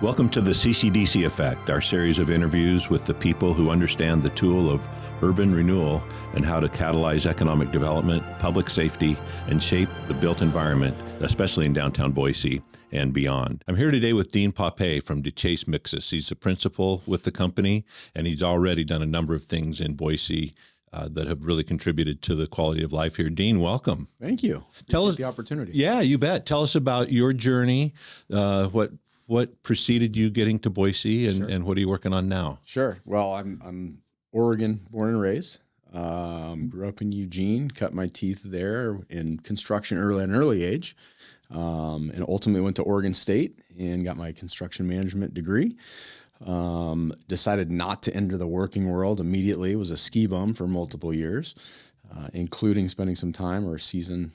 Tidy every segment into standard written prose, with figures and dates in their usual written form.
Welcome to the CCDC Effect, our series of interviews with the people who understand the tool of urban renewal and how to catalyze economic development, public safety, and shape the built environment, especially in downtown Boise and beyond. I'm here today with Dean Pape from DeChase Mixus. He's the principal with the company, and he's already done a number of things in Boise that have really contributed to the quality of life here. Dean, welcome. Thank you. Tell us the opportunity. Yeah, you bet. Tell us about your journey, what preceded you getting to Boise, and what are you working on now? Sure. Well, I'm Oregon born and raised. Grew up in Eugene, cut my teeth there in construction at an early age, and ultimately went to Oregon State and got my construction management degree. Decided not to enter the working world immediately. Was a ski bum for multiple years, including spending some time or a season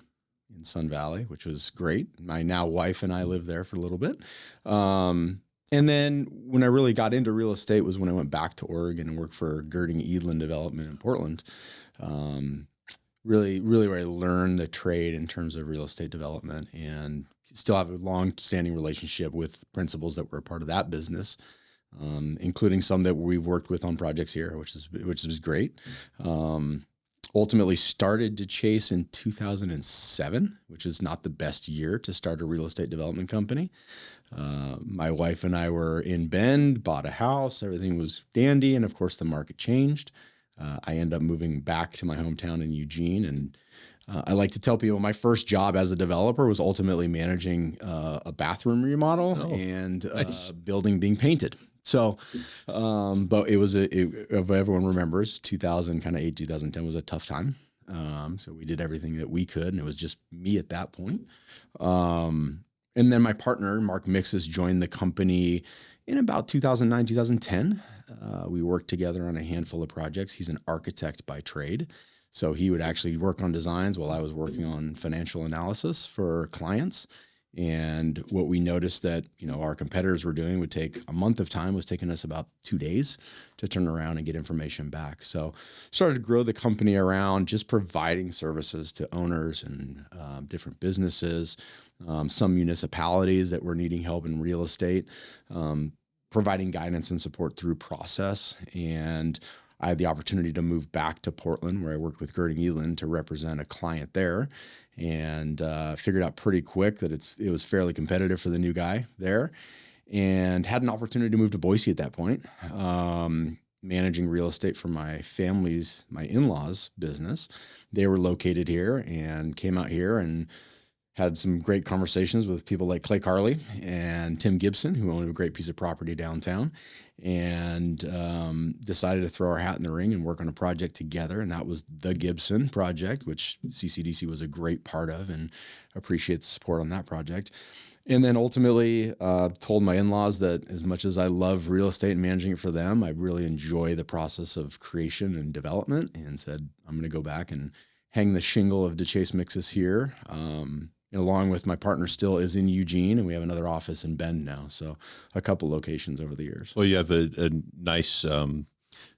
in Sun Valley, which was great. My now wife and I lived there for a little bit. And then when I really got into real estate was when I went back to Oregon and worked for Girding Eadlin Development in Portland. Really where I learned the trade in terms of real estate development, and still have a long-standing relationship with principals that were a part of that business, including some that we've worked with on projects here, which is great. Ultimately started DeChase in 2007, which is not the best year to start a real estate development company. My wife and I were in Bend, bought a house, everything was dandy, and of course the market changed. I ended up moving back to my hometown in Eugene, and I like to tell people my first job as a developer was ultimately managing a bathroom remodel and nice. a building being painted. So, but it was if everyone remembers, 2008, 2010 was a tough time. So we did everything that we could, and it was just me at that point. And then my partner, Mark Mixus, joined the company in about 2009, 2010. We worked together on a handful of projects. He's an architect by trade. So he would actually work on designs while I was working on financial analysis for clients. And what we noticed that, our competitors were doing would take a month of time, was taking us about 2 days to turn around and get information back. So started to grow the company around just providing services to owners and different businesses, some municipalities that were needing help in real estate, providing guidance and support through process. And I had the opportunity to move back to Portland, where I worked with Girding Eadlin to represent a client there, and figured out pretty quick that it was fairly competitive for the new guy there, and had an opportunity to move to Boise at that point, managing real estate for my in-laws' business. They were located here and came out here and had some great conversations with people like Clay Carley and Tim Gibson, who owned a great piece of property downtown, and decided to throw our hat in the ring and work on a project together. And that was the Gibson project, which CCDC was a great part of, and appreciate the support on that project. And then ultimately told my in-laws that as much as I love real estate and managing it for them, I really enjoy the process of creation and development, and said, I'm going to go back and hang the shingle of DeChase Mixus here. Along with my partner still is in Eugene, and we have another office in Bend now. So a couple locations over the years. Well, you have a nice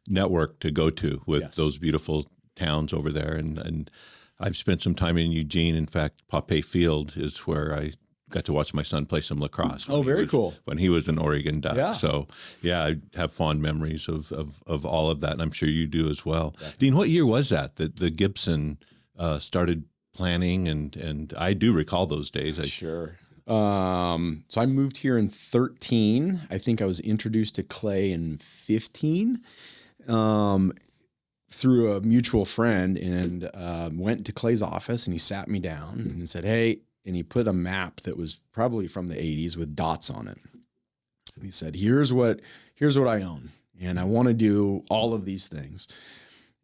network to go to with those beautiful towns over there. And I've spent some time in Eugene. In fact, Pape Field is where I got to watch my son play some lacrosse. Oh, very cool. When he was an Oregon Duck. Yeah. So, yeah, I have fond memories of all of that, and I'm sure you do as well. Definitely. Dean, what year was that the Gibson started planning, and I do recall those days. Sure. So I moved here in 2013. I think I was introduced to Clay in 2015 through a mutual friend, and went to Clay's office, and he sat me down and said, hey, and he put a map that was probably from the 80s with dots on it. And he said, here's what I own, and I want to do all of these things.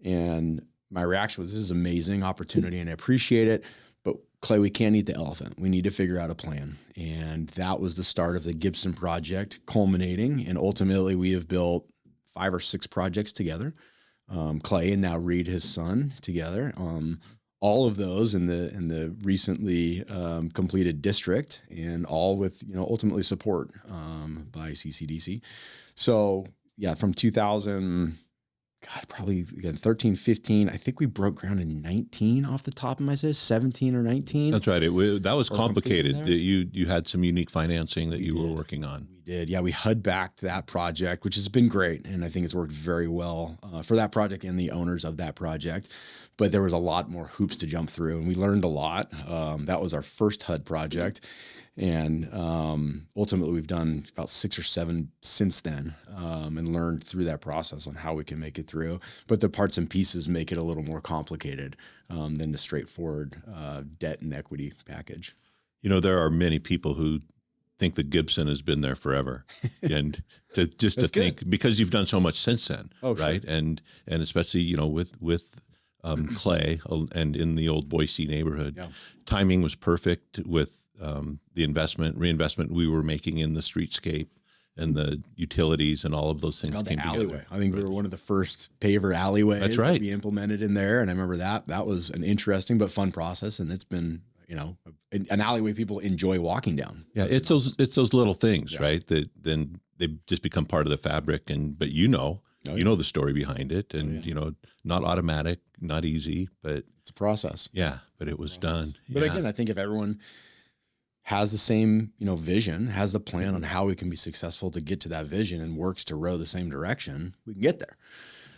And my reaction was, this is an amazing opportunity and I appreciate it, but Clay, we can't eat the elephant. We need to figure out a plan. And that was the start of the Gibson project, culminating. And ultimately we have built 5 or 6 projects together. Clay and now Reed, his son, together. All of those in the recently completed district, and all with, ultimately support by CCDC. So yeah, from 2000 God, probably again, 13, 15. I think we broke ground in 19 off the top of my head, 17 or 19. That's right. That was Or completing complicated. theirs. You had some unique financing that you were did. working on. We did. Yeah, we HUD backed that project, which has been great. And I think it's worked very well for that project and the owners of that project. But there was a lot more hoops to jump through, and we learned a lot. That was our first HUD project. And ultimately, we've done about 6 or 7 since then, and learned through that process on how we can make it through. But the parts and pieces make it a little more complicated than the straightforward debt and equity package. You know, there are many people who think that Gibson has been there forever, and to think, because you've done so much since then, right? Sure. And especially, you know, with Clay and in the old Boise neighborhood, timing was perfect with the reinvestment we were making in the streetscape and the utilities and all of those things came together. I think we were one of the first paver alleyways that we implemented in there. And I remember that was an interesting but fun process. And it's been, you know, an alleyway people enjoy walking down. Yeah, it's those little things, right? That then they just become part of the fabric. But you know the story behind it, and you know, not automatic, not easy, but it's a process. Yeah, but it was done. But again, I think if everyone has the same, you know, vision, has the plan on how we can be successful to get to that vision, and works to row the same direction, we can get there.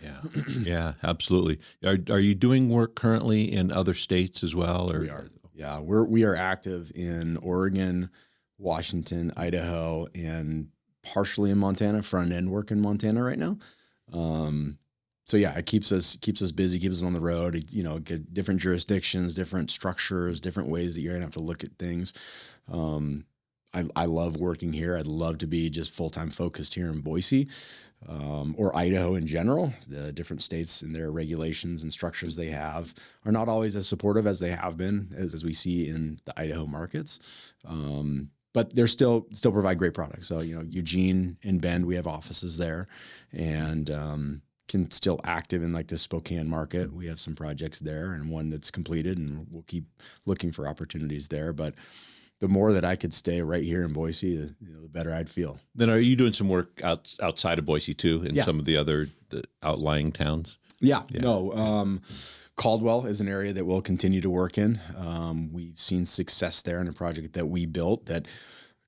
Yeah, yeah, absolutely. Are you doing work currently in other states as well? Or? We are. Yeah, we are active in Oregon, Washington, Idaho, and partially in Montana. Front end work in Montana right now. So yeah, it keeps us busy, keeps us on the road. You know, get different jurisdictions, different structures, different ways that you're gonna have to look at things. I love working here. I'd love to be just full-time focused here in Boise, or Idaho in general. The different states and their regulations and structures they have are not always as supportive as they have been, as we see in the Idaho markets. But they're still provide great products. So, you know, Eugene and Bend, we have offices there, and can still active in like the Spokane market. We have some projects there and one that's completed, and we'll keep looking for opportunities there. But the more that I could stay right here in Boise, the better I'd feel. Then are you doing some work outside of Boise too, in some of the outlying towns? Yeah. No. Caldwell is an area that we'll continue to work in. We've seen success there in a project that we built that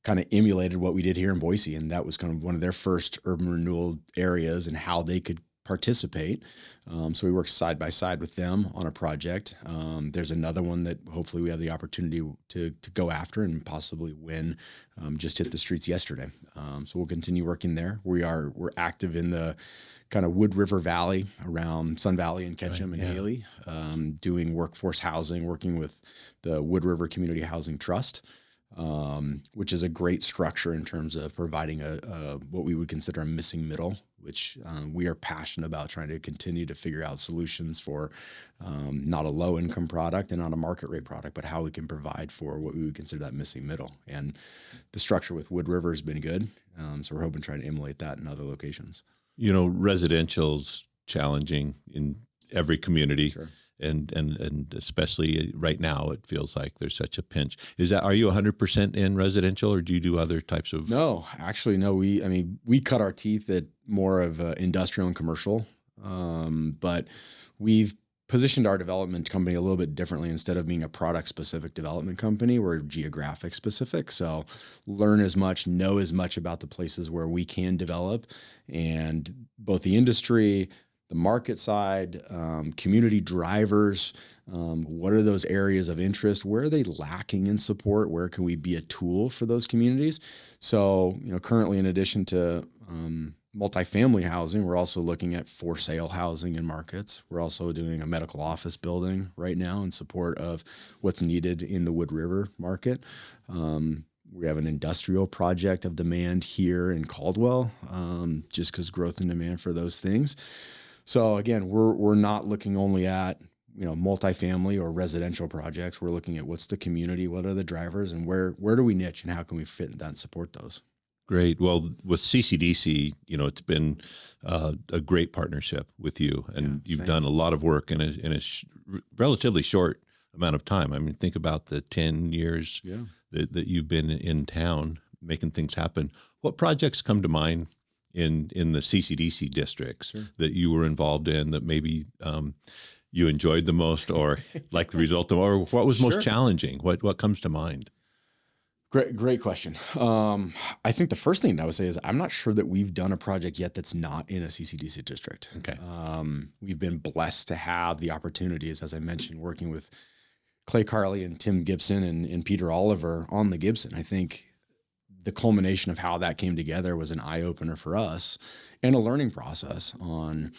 kind of emulated what we did here in Boise. And that was kind of one of their first urban renewal areas and how they could participate. So we work side by side with them on a project. There's another one that hopefully we have the opportunity to go after and possibly win. Just hit the streets yesterday. So we'll continue working there. We're active in the kind of Wood River Valley around Sun Valley and Ketchum and Haley, doing workforce housing, working with the Wood River Community Housing Trust, which is a great structure in terms of providing what we would consider a missing middle, which we are passionate about trying to continue to figure out solutions for not a low income product and not a market rate product, but how we can provide for what we would consider that missing middle. And the structure with Wood River has been good. So we're hoping to try to emulate that in other locations. You know, residential's challenging in every community. Sure. And especially right now, it feels like there's such a pinch. Are you 100% in residential, or do you do other types of? No, actually, no. We cut our teeth at more of industrial and commercial, but we've positioned our development company a little bit differently. Instead of being a product specific development company, we're geographic specific. So learn as much, know as much about the places where we can develop, and both the industry, the market side, community drivers, what are those areas of interest? Where are they lacking in support? Where can we be a tool for those communities? So, you know, currently, in addition to multifamily housing, we're also looking at for sale housing in markets. We're also doing a medical office building right now in support of what's needed in the Wood River market. We have an industrial project of demand here in Caldwell, just because growth and demand for those things. So again, we're not looking only at, you know, multifamily or residential projects. We're looking at what's the community, what are the drivers, and where do we niche, and how can we fit in that and support those. Great. Well, with CCDC, you know, it's been a great partnership with you, and you've done a lot of work in a relatively short amount of time. I mean, think about the 10 years that you've been in town making things happen. What projects come to mind in the CCDC districts Sure. that you were involved in that maybe you enjoyed the most, or like the result of, or what was Sure. most challenging? What comes to mind? Great question. I think the first thing I would say is I'm not sure that we've done a project yet that's not in a CCDC district. Okay. We've been blessed to have the opportunities, as I mentioned, working with Clay Carley and Tim Gibson and Peter Oliver on the Gibson. I think the culmination of how that came together was an eye opener for us and a learning process on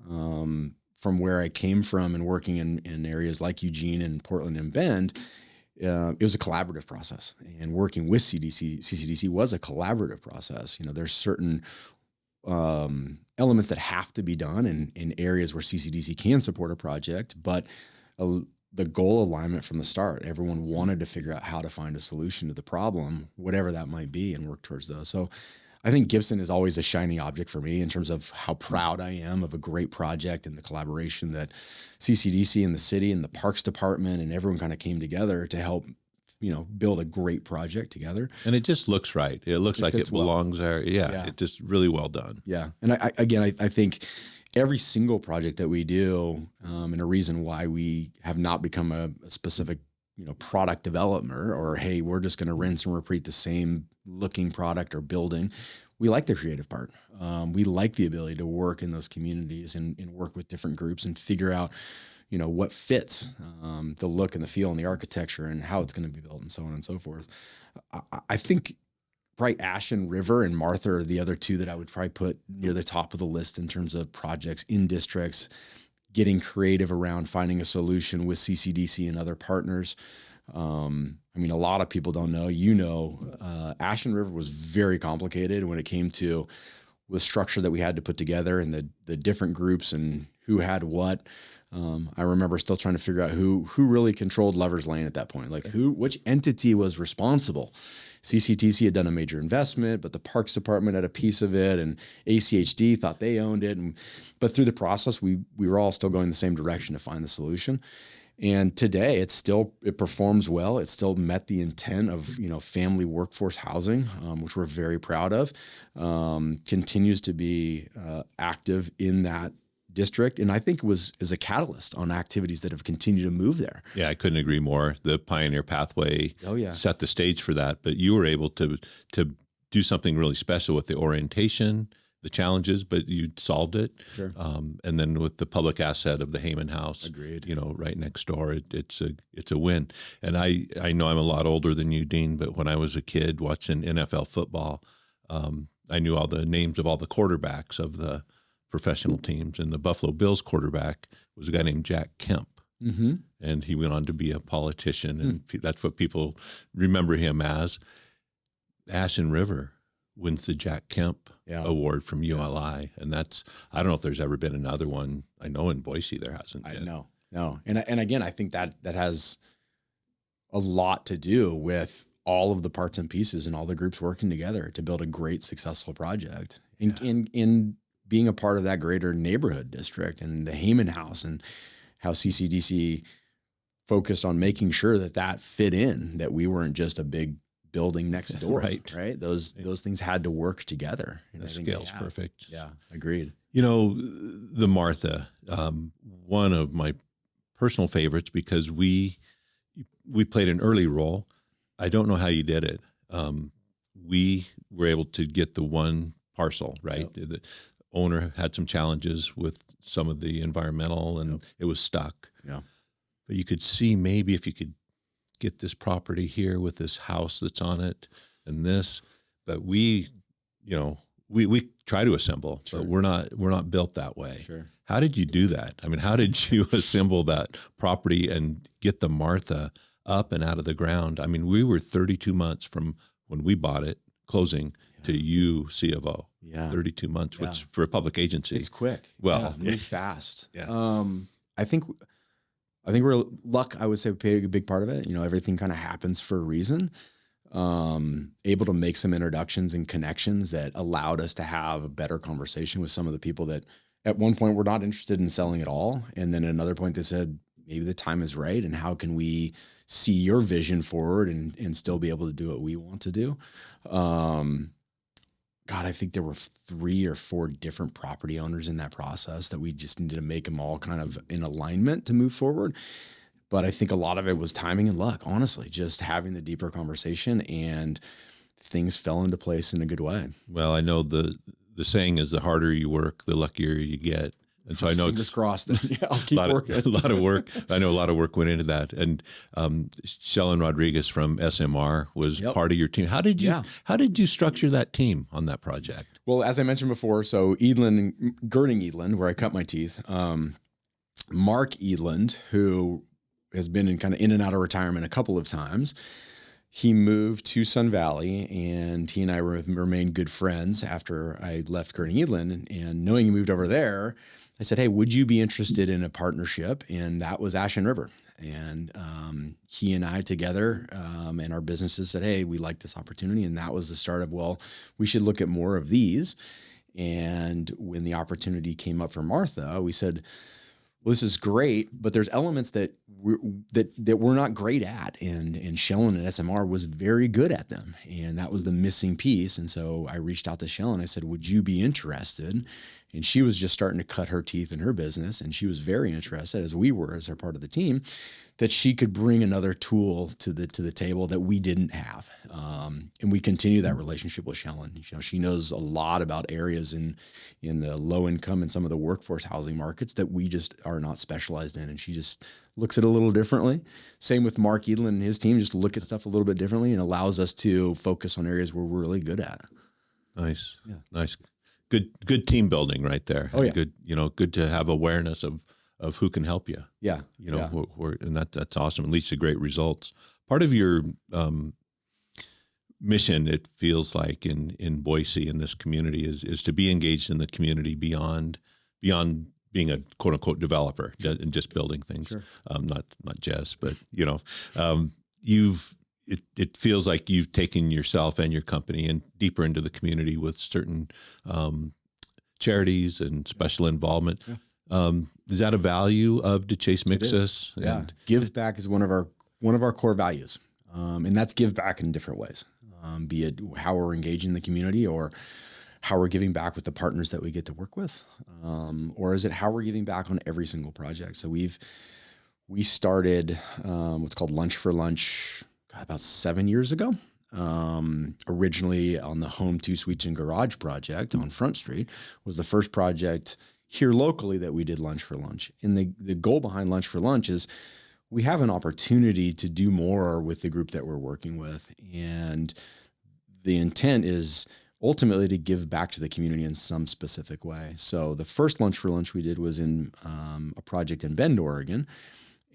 from where I came from and working in areas like Eugene and Portland and Bend. It was a collaborative process, and working with CCDC was a collaborative process. There's certain elements that have to be done in areas where CCDC can support a project, but the goal alignment from the start, everyone wanted to figure out how to find a solution to the problem, whatever that might be, and work towards those. So I think Gibson is always a shiny object for me in terms of how proud I am of a great project and the collaboration that CCDC and the city and the Parks Department and everyone kind of came together to help, build a great project together. And it just looks right. It looks like it belongs there. Yeah. It's just really well done. Yeah. And I think every single project that we do, and a reason why we have not become a specific, product developer, or, hey, we're just going to rinse and repeat the same looking product or building. We like the creative part. We like the ability to work in those communities and work with different groups and figure out, what fits the look and the feel and the architecture and how it's going to be built and so on and so forth. I think probably Ashen River and Martha are the other two that I would probably put near the top of the list in terms of projects in districts, getting creative around finding a solution with CCDC and other partners. A lot of people don't know, Ashen River was very complicated when it came to the structure that we had to put together and the different groups and who had what. I remember still trying to figure out who really controlled Lover's Lane at that point, like which entity was responsible. CCTC had done a major investment, but the Parks Department had a piece of it, and ACHD thought they owned it. But through the process, we were all still going the same direction to find the solution. And today it performs well. It still met the intent of, family workforce housing, which we're very proud of, continues to be active in that district. And I think is a catalyst on activities that have continued to move there. Yeah, I couldn't agree more. The Pioneer Pathway set the stage for that, but you were able to do something really special with the orientation, the challenges, but you solved it. Sure. And then with the public asset of the Heyman House, agreed, right next door, it's a win. And I know I'm a lot older than you, Dean, but when I was a kid watching NFL football, I knew all the names of all the quarterbacks of the professional teams, and the Buffalo Bills quarterback was a guy named Jack Kemp. Mm-hmm. And he went on to be a politician, and that's what people remember him as. Ashen River wins the Jack Kemp Award from ULI. And I don't know if there's ever been another one. I know in Boise there hasn't been. No. And again, I think that has a lot to do with all of the parts and pieces and all the groups working together to build a great, successful project. In being a part of that greater neighborhood district and the Heyman House, and how CCDC focused on making sure that fit in, that we weren't just a big building next door, right? Those things had to work together. The scale's perfect. Yeah, agreed. The Martha, one of my personal favorites, because we played an early role. I don't know how you did it. We were able to get the one parcel, right? Yep. The owner had some challenges with some of the environmental, and it was stuck. Yeah. But you could see maybe if you could get this property here with this house that's on it and this, but we try to assemble, but we're not built that way. Sure. How did you do that? I mean, how did you assemble that property and get the Martha up and out of the ground? I mean, we were 32 months from when we bought it, closing, to you C of O. Yeah. 32 months, which for a public agency. It's quick. Well, move fast. Yeah. I think luck, I would say, played a big part of it. Everything kind of happens for a reason. Able to make some introductions and connections that allowed us to have a better conversation with some of the people that at one point were not interested in selling at all. And then at another point they said, maybe the time is right, and how can we see your vision forward and still be able to do what we want to do? God, I think there were 3 or 4 different property owners in that process that we just needed to make them all kind of in alignment to move forward. But I think a lot of it was timing and luck, honestly, just having the deeper conversation, and things fell into place in a good way. Well, I know the saying is the harder you work, the luckier you get. And so I know Fingers crossed. Yeah, I'll keep working. A lot of work. I know a lot of work went into that. And Shellen Rodriguez from SMR was part of your team. How did you structure that team on that project? Well, as I mentioned before, so Gerding Edlund, where I cut my teeth, Mark Edlund, who has been in and out of retirement a couple of times, he moved to Sun Valley, and he and I remained good friends after I left Gerding Edlund. And knowing he moved over there, I said, hey, would you be interested in a partnership? And that was Ashen River. And he and I together and our businesses said, hey, we like this opportunity. And that was the start of, well, we should look at more of these. And when the opportunity came up for Martha, we said, well, this is great, but there's elements that we're not great at. And Shellen at SMR was very good at them. And that was the missing piece. And so I reached out to Shellen. I said, would you be interested? And she was just starting to cut her teeth in her business. And she was very interested, as we were, as her part of the team, that she could bring another tool to the table that we didn't have. And we continue that relationship with Shellen. You know, she knows a lot about areas in the low income and some of the workforce housing markets that we just are not specialized in. And she just looks at it a little differently. Same with Mark Edlund and his team, just look at stuff a little bit differently, and allows us to focus on areas where we're really good at. Nice. Yeah. Nice. Good team building right there. Oh, yeah. Good to have awareness of who can help you. Yeah. And that's awesome. It leads to great results. Part of your mission, it feels like in Boise, in this community, is to be engaged in the community beyond being a quote unquote developer and just building things. Sure. Not Jess, but it feels like you've taken yourself and your company and deeper into the community with certain charities and special involvement. Yeah. Is that a value of DeChase Mixus? Yeah. Give back is one of our core values. And that's give back in different ways, be it how we're engaging the community, or how we're giving back with the partners that we get to work with, or is it how we're giving back on every single project? So we started what's called Lunch for Lunch about 7 years ago. Originally on the Home 2 Suites and Garage project on Front Street was the first project here locally that we did Lunch for Lunch. And the goal behind Lunch for Lunch is we have an opportunity to do more with the group that we're working with. And the intent is ultimately to give back to the community in some specific way. So the first Lunch for Lunch we did was in a project in Bend, Oregon,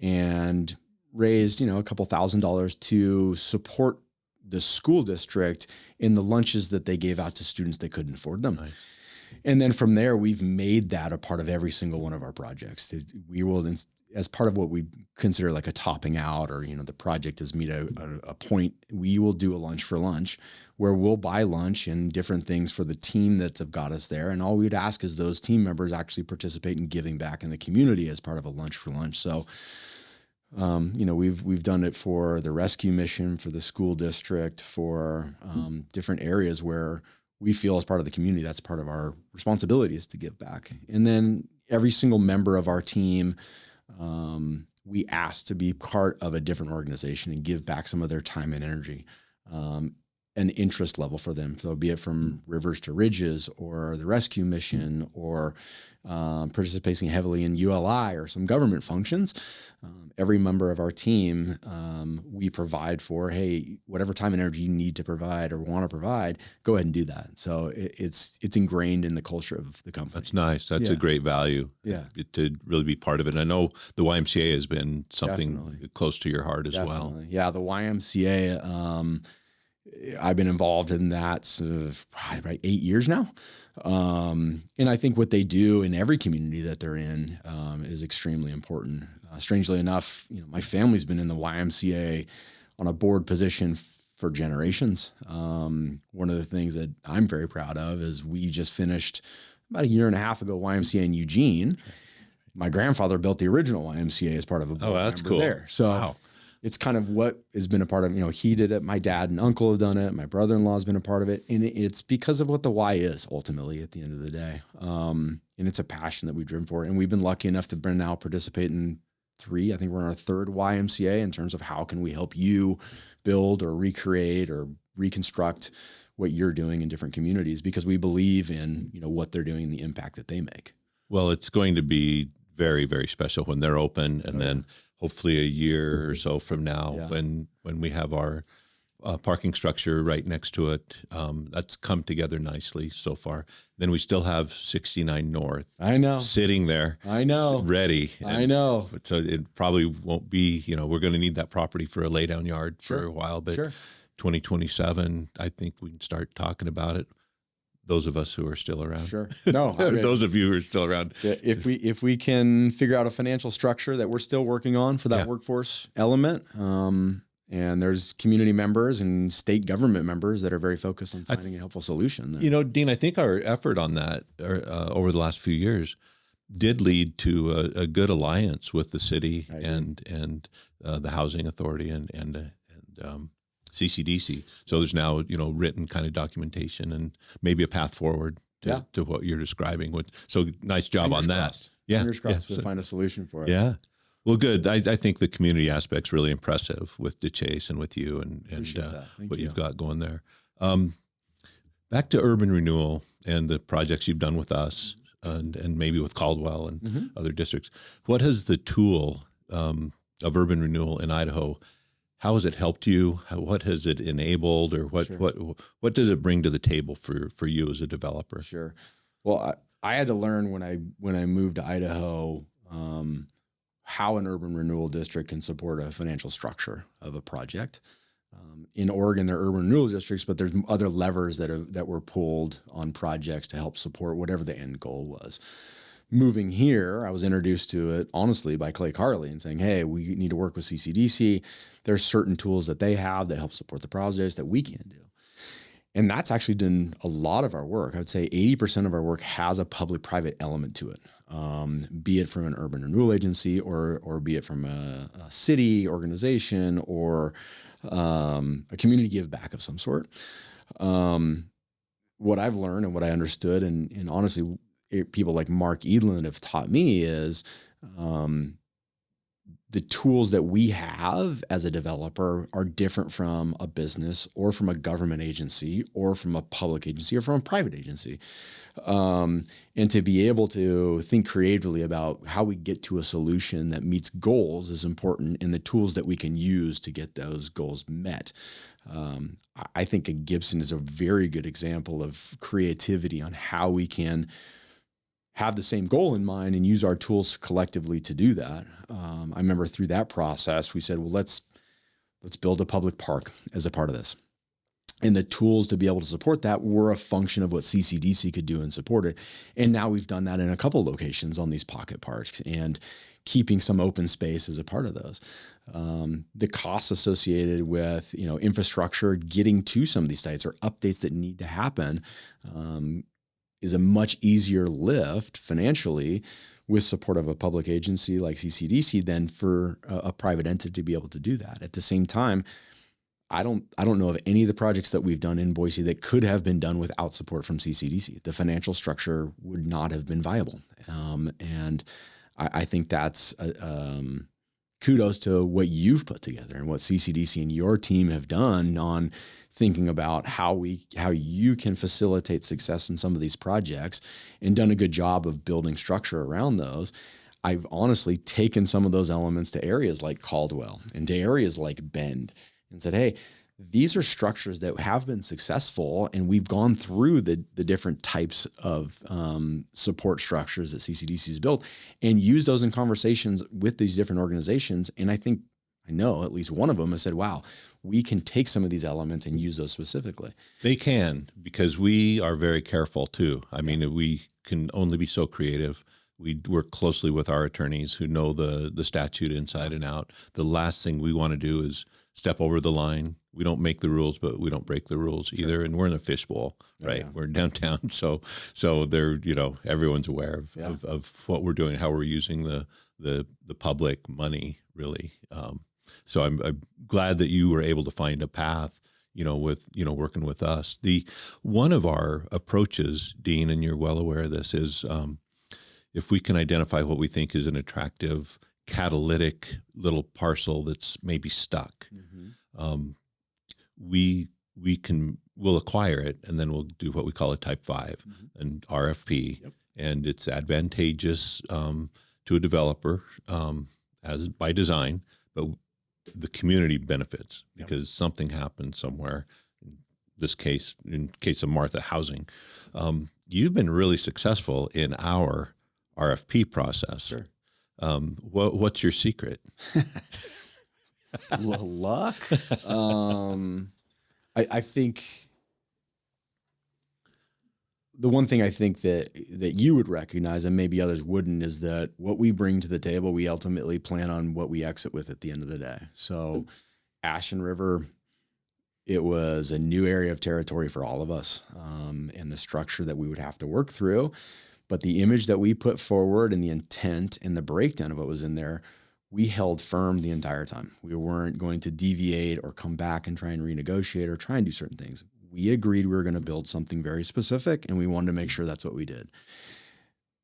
and raised, a couple $1,000s to support the school district in the lunches that they gave out to students that couldn't afford them. Right. And then from there, we've made that a part of every single one of our projects. We will, as part of what we consider like a topping out, or, the project has meet a point, we will do a Lunch for Lunch where we'll buy lunch and different things for the team that have got us there. And all we'd ask is those team members actually participate in giving back in the community as part of a Lunch for Lunch. So, we've done it for the rescue mission, for the school district, for different areas where we feel as part of the community, that's part of our responsibility, is to give back. And then every single member of our team, we ask to be part of a different organization and give back some of their time and energy, an interest level for them. So be it from Rivers to Ridges, or the rescue mission, or participating heavily in ULI or some government functions. Every member of our team, we provide for, hey, whatever time and energy you need to provide or want to provide, go ahead and do that. So it's ingrained in the culture of the company. That's nice. That's a great value. Yeah. To really be part of it. And I know the YMCA has been something close to your heart as well. Yeah, the YMCA, I've been involved in that about 8 years now. And I think what they do in every community that they're in is extremely important. Strangely enough, my family's been in the YMCA on a board position for generations. One of the things that I'm very proud of is we just finished about a year and a half ago YMCA in Eugene. My grandfather built the original YMCA as part of a board member there. So, wow. it's kind of what has been a part of, he did it. My dad and uncle have done it. My brother-in-law has been a part of it. And it's because of what the why is ultimately at the end of the day. And it's a passion that we've driven for. And we've been lucky enough to now participate in 3. I think we're in our 3rd YMCA in terms of how can we help you build or recreate or reconstruct what you're doing in different communities, because we believe in, what they're doing and the impact that they make. Well, it's going to be very, very special when they're open, and then hopefully a year or so from now, when we have our parking structure right next to it, that's come together nicely so far. Then we still have 69 North. I know. Sitting there. I know. Ready. I know. So it probably won't be, we're going to need that property for a laydown yard for a while, but 2027, I think we can start talking about it. Those of us who are still around. Sure. No, those of you who are still around. If we can figure out a financial structure that we're still working on for that workforce element, and there's community members and state government members that are very focused on finding a helpful solution. Dean, I think our effort on that over the last few years did lead to a good alliance with the city and the housing authority and CCDC. So there's now, written kind of documentation and maybe a path forward to what you're describing. So nice job Fingers on that. Crossed. Fingers crossed we'll find a solution for it. Yeah. Well, good. I think the community aspect's really impressive with DeChase and with you and what you've got going there. Back to urban renewal and the projects you've done with us and maybe with Caldwell and other districts. What has the tool of urban renewal in Idaho, how has it helped you? What has it enabled, or what does it bring to the table for you as a developer? Sure. Well, I had to learn when I moved to Idaho how an urban renewal district can support a financial structure of a project. In Oregon, there are urban renewal districts, but there's other levers that were pulled on projects to help support whatever the end goal was. Moving here, I was introduced to it, honestly, by Clay Carley and saying, hey, we need to work with CCDC. There's certain tools that they have that help support the projects that we can't do. And that's actually done a lot of our work. I would say 80% of our work has a public-private element to it, be it from an urban renewal agency or be it from a city organization or a community give back of some sort. What I've learned and what I understood, and honestly, people like Mark Edlund have taught me is the tools that we have as a developer are different from a business or from a government agency or from a public agency or from a private agency. And to be able to think creatively about how we get to a solution that meets goals is important, and the tools that we can use to get those goals met. I think Gibson is a very good example of creativity on how we can have the same goal in mind and use our tools collectively to do that. I remember through that process, we said, well, let's build a public park as a part of this. And the tools to be able to support that were a function of what CCDC could do and support it. And now we've done that in a couple locations on these pocket parks and keeping some open space as a part of those. The costs associated with, infrastructure, getting to some of these sites or updates that need to happen, is a much easier lift financially with support of a public agency like CCDC than for a private entity to be able to do that. At the same time, I don't know of any of the projects that we've done in Boise that could have been done without support from CCDC. The financial structure would not have been viable. And I think that's kudos to what you've put together and what CCDC and your team have done on thinking about how you can facilitate success in some of these projects and done a good job of building structure around those. I've honestly taken some of those elements to areas like Caldwell and to areas like Bend and said, hey, these are structures that have been successful, and we've gone through the different types of support structures that CCDC has built and used those in conversations with these different organizations. And I know at least one of them has said, wow, we can take some of these elements and use those specifically. They can, because we are very careful too. I mean, we can only be so creative. We work closely with our attorneys who know the statute inside and out. The last thing we want to do is step over the line. We don't make the rules, but we don't break the rules either. And we're in a fishbowl, right? Yeah. We're downtown. So they're, everyone's aware of what we're doing, how we're using the public money really. So I'm glad that you were able to find a path, with, working with us. One of our approaches, Dean, and you're well aware of this, is if we can identify what we think is an attractive catalytic little parcel that's maybe stuck, we'll acquire it, and then we'll do what we call a Type 5, an RFP, and it's advantageous to a developer as by design, but the community benefits because something happened somewhere. In case of Martha Housing, you've been really successful in our RFP process. Sure. What's your secret? Luck. I think the one thing I think that you would recognize and maybe others wouldn't is that what we bring to the table, we ultimately plan on what we exit with at the end of the day. So Ashen River, it was a new area of territory for all of us, and the structure that we would have to work through. But the image that we put forward and the intent and the breakdown of what was in there, we held firm the entire time. We weren't going to deviate or come back and try and renegotiate or try and do certain things. We agreed we were going to build something very specific, and we wanted to make sure that's what we did.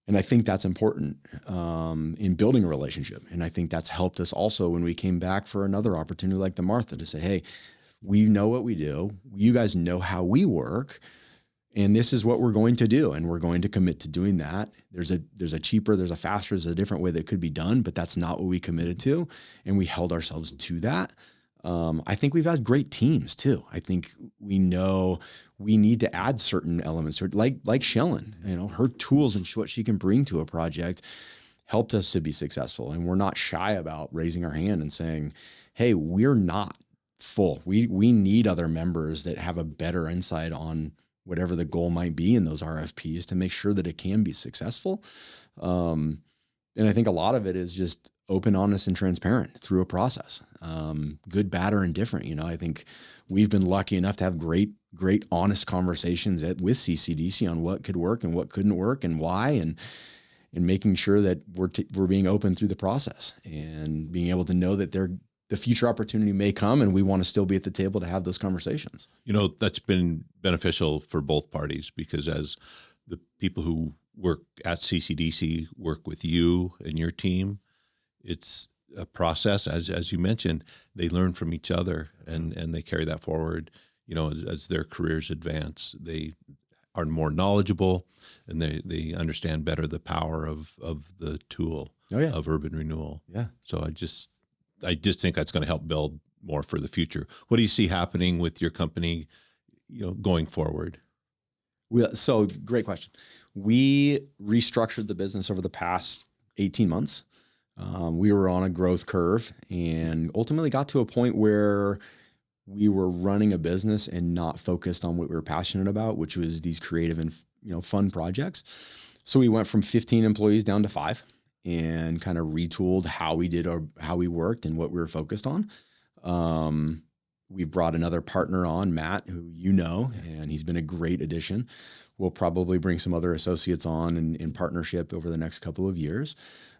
And I think that's important in building a relationship. And I think that's helped us also when we came back for another opportunity like the Martha to say, hey, we know what we do. You guys know how we work. And this is what we're going to do. And we're going to commit to doing that. There's a cheaper, there's a faster, there's a different way that could be done, but that's not what we committed to. And we held ourselves to that. I think we've had great teams too. I think we know we need to add certain elements, or like Shellen, her tools and what she can bring to a project helped us to be successful. And we're not shy about raising our hand and saying, hey, we're not full. We need other members that have a better insight on whatever the goal might be in those RFPs to make sure that it can be successful. And I think a lot of it is just open, honest, and transparent through a process, good, bad, or indifferent. I think we've been lucky enough to have great, honest conversations with CCDC on what could work and what couldn't work and why, and making sure that we're being open through the process and being able to know that the future opportunity may come, and we want to still be at the table to have those conversations. That's been beneficial for both parties, because as the people who work at CCDC work with you and your team, it's a process. As you mentioned, they learn from each other and they carry that forward. As their careers advance, they are more knowledgeable and they understand better the power of the tool of urban renewal. Yeah. So I just think that's going to help build more for the future. What do you see happening with your company, going forward? So great question. We restructured the business over the past 18 months. We were on a growth curve and ultimately got to a point where we were running a business and not focused on what we were passionate about, which was these creative and fun projects. So we went from 15 employees down to 5 and kind of retooled how we did how we worked and what we were focused on. We brought another partner on, Matt, who and he's been a great addition. We'll probably bring some other associates on in partnership over the next couple of years.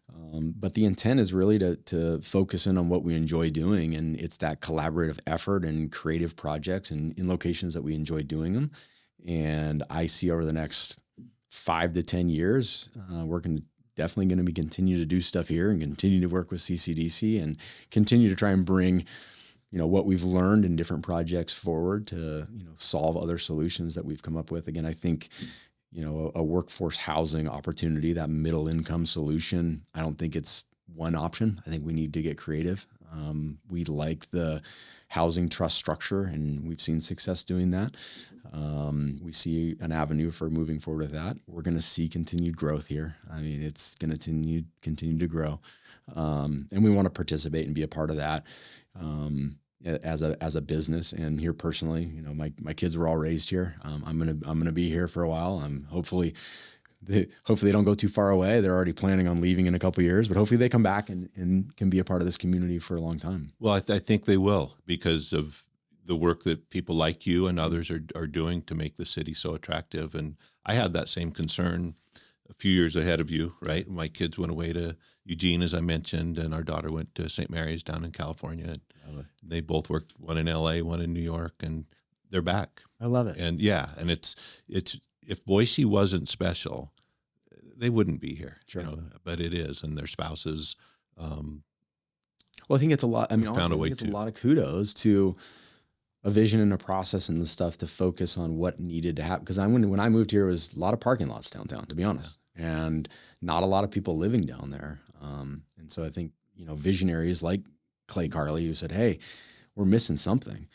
But the intent is really to focus in on what we enjoy doing, and it's that collaborative effort and creative projects and in locations that we enjoy doing them. And I see over the next 5 to 10 years, we're definitely going to continue to do stuff here and continue to work with CCDC and continue to try and bring what we've learned in different projects forward to solve other solutions that we've come up with. Again, I think a workforce housing opportunity, that middle income solution, I don't think it's one option. I think we need to get creative. We like the housing trust structure, and we've seen success doing that. We see an avenue for moving forward with that. We're going to see continued growth here. I mean, it's going to continue to grow. And we want to participate and be a part of that. As a business, and here personally, my kids were all raised here. I'm gonna be here for a while. Hopefully they don't go too far away. They're already planning on leaving in a couple of years, but hopefully they come back and can be a part of this community for a long time. Well, I think they will, because of the work that people like you and others are doing to make the city so attractive. And I had that same concern a few years ahead of you, right? My kids went away to Eugene, as I mentioned, and our daughter went to St. Mary's down in California. They both worked, one in LA, one in New York, and they're back. I love it. And yeah, and it's if Boise wasn't special, they wouldn't be here. Sure. But it is, and their spouses. Well, I think it's a lot. I mean, Found a way it's a to. lot of kudos to a vision and a process and the stuff to focus on what needed to happen. Because when I moved here, it was a lot of parking lots downtown, to be honest, and not a lot of people living down there. And so I think visionaries like Clay Carley, who said, "Hey, we're missing something,"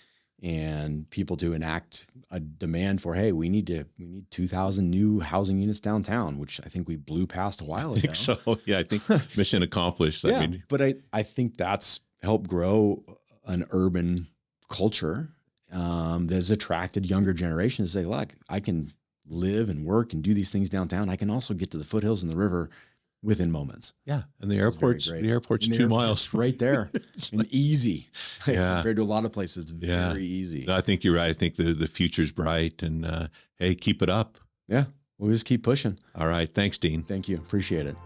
and people to enact a demand for, "Hey, we need 2,000 new housing units downtown," which I think we blew past a while ago. I think so. Yeah, I think mission accomplished. Yeah, but I think that's helped grow an urban culture that's attracted younger generations to say, "Look, I can live and work and do these things downtown. I can also get to the foothills and the river within moments." Yeah, and the airport's 2 miles right there, and easy. Yeah. Compared to a lot of places, very easy. No, I think you're right. I think the future's bright, and hey, keep it up. Yeah, we'll just keep pushing. All right, thanks, Dean. Thank you, appreciate it.